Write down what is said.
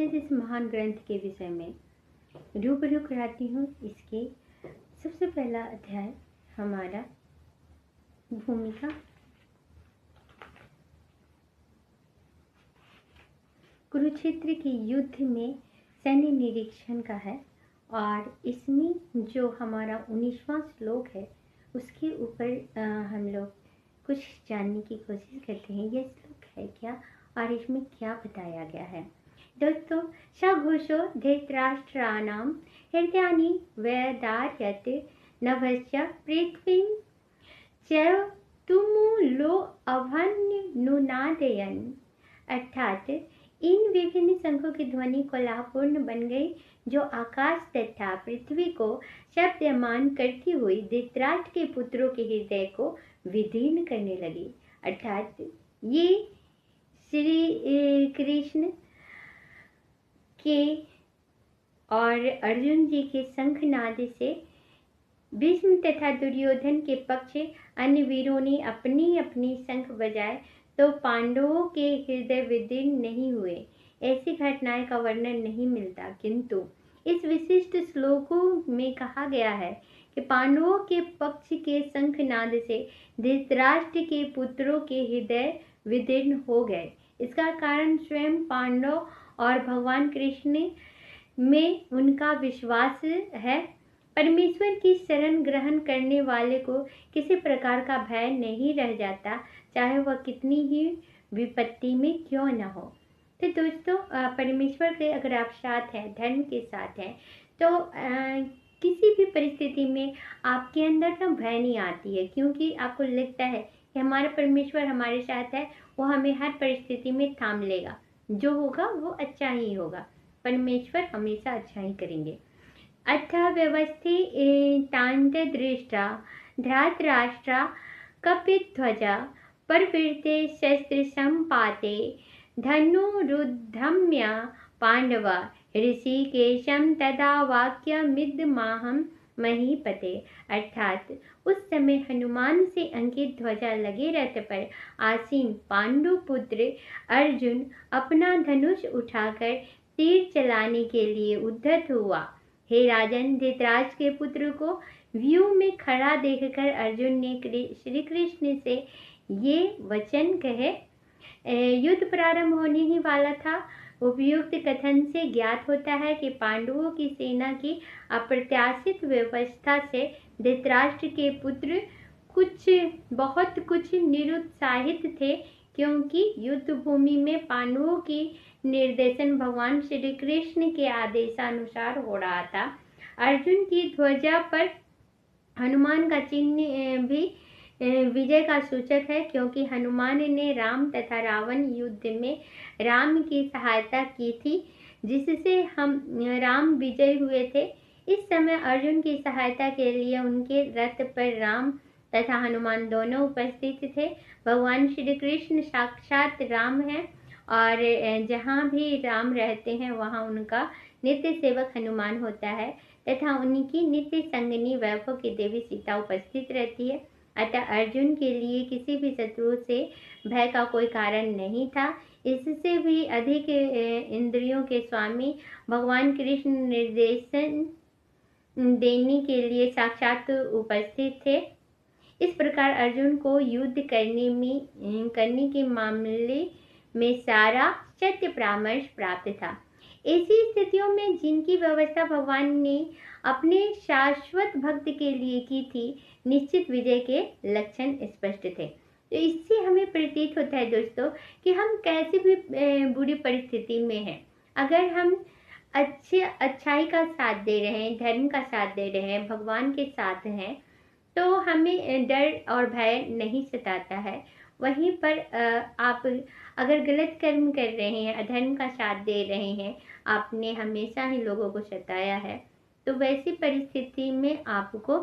आज इस महान ग्रंथ के विषय में रूबरू कराती हूँ। इसके सबसे पहला अध्याय हमारा भूमिका। कुरुक्षेत्र के युद्ध में सैन्य निरीक्षण का है और इसमें जो हमारा 19वां श्लोक है उसके ऊपर हम लोग कुछ जानने की कोशिश करते हैं। यह श्लोक है क्या और इसमें क्या बताया गया है। दोस्तों, सघोषो धृतराष्ट्राणां हृदयानि व्यदारयत् नभश्च पृथ्वीं च तुमुलो अभन्नुनादयन्। अर्थात इन विभिन्न शंखों की ध्वनि कोलाहलपूर्ण बन गई जो आकाश तथा पृथ्वी को शब्दमान करती हुई धृतराष्ट्र के पुत्रों के हृदय को विदीर्ण करने लगी। अर्थात ये श्री कृष्ण के और अर्जुन जी के शंखनाद से भीष्म तथा दुर्योधन के पक्ष अन्य वीरों ने अपनी अपनी शंख बजाए तो पांडवों के हृदय विदीर्ण नहीं हुए। ऐसी घटनाएं का वर्णन नहीं मिलता, किंतु इस विशिष्ट श्लोकों में कहा गया है कि पांडवों के पक्ष के शंखनाद से धृतराष्ट्र के पुत्रों के हृदय विदीर्ण हो गए। इसका कारण स्वयं पांडव और भगवान कृष्ण में उनका विश्वास है। परमेश्वर की शरण ग्रहण करने वाले को किसी प्रकार का भय नहीं रह जाता, चाहे वह कितनी ही विपत्ति में क्यों न हो। तो दोस्तों, परमेश्वर के अगर आप साथ हैं, धर्म के साथ हैं, तो किसी भी परिस्थिति में आपके अंदर ना भय नहीं आती है, क्योंकि आपको लगता है कि हमारा परमेश्वर हमारे साथ है, वो हमें हर परिस्थिति में थाम लेगा। जो होगा वो अच्छा ही होगा। परमेश्वर हमेशा अच्छा ही करेंगे। अथ व्यवस्थितान्त दृष्टा धृतराष्ट्रा कपिध्वजा प्रवृत्ते शस्त्र संपाते धनुरुद्धम्य पांडवा ऋषिकेशं तदा वाक्यमिदमाहं महीपते। अर्थात उस समय हनुमान से अंकित ध्वजा लगे रथ पर आसीन पांडु पुत्र अर्जुन अपना धनुष उठाकर तीर चलाने के लिए उद्यत हुआ। हे राजन, धृतराष्ट्र के पुत्र को व्यूह में खड़ा देखकर अर्जुन ने श्री कृष्ण से ये वचन कहे। युद्ध प्रारंभ होने ही वाला था। उपयुक्त कथन से ज्ञात होता है कि पांडवों की सेना की अप्रत्याशित व्यवस्था से धृतराष्ट्र के पुत्र बहुत कुछ निरुत्साहित थे, क्योंकि युद्ध भूमि में पांडवों की निर्देशन भगवान श्री कृष्ण के आदेशानुसार हो रहा था। अर्जुन की ध्वजा पर हनुमान का चिन्ह भी विजय का सूचक है, क्योंकि हनुमान ने राम तथा रावण युद्ध में राम की सहायता की थी, जिससे राम विजय हुए थे। इस समय अर्जुन की सहायता के लिए उनके रथ पर राम तथा हनुमान दोनों उपस्थित थे। भगवान श्री कृष्ण साक्षात राम हैं और जहाँ भी राम रहते हैं वहाँ उनका नित्य सेवक हनुमान होता है तथा उनकी नित्य संगिनी वैभव की देवी सीता उपस्थित रहती है। अतः अर्जुन के लिए किसी भी शत्रु से भय का कोई कारण नहीं था। इससे भी अधिक इंद्रियों के स्वामी भगवान कृष्ण निर्देशन देने के लिए साक्षात उपस्थित थे। इस प्रकार अर्जुन को युद्ध करने के मामले में सारा सत्य परामर्श प्राप्त था। ऐसी स्थितियों में जिनकी व्यवस्था भगवान ने अपने शाश्वत भक्त के लिए की थी, निश्चित विजय के लक्षण स्पष्ट थे। तो इससे हमें प्रतीत होता है दोस्तों कि हम कैसी भी बुरी परिस्थिति में हैं, अगर हम अच्छाई का साथ दे रहे हैं, धर्म का साथ दे रहे हैं, भगवान के साथ हैं, तो हमें डर और भय नहीं सताता है। वहीं पर आप अगर गलत कर्म कर रहे हैं, अधर्म का साथ दे रहे हैं, आपने हमेशा ही लोगों को सताया है, तो वैसी परिस्थिति में आपको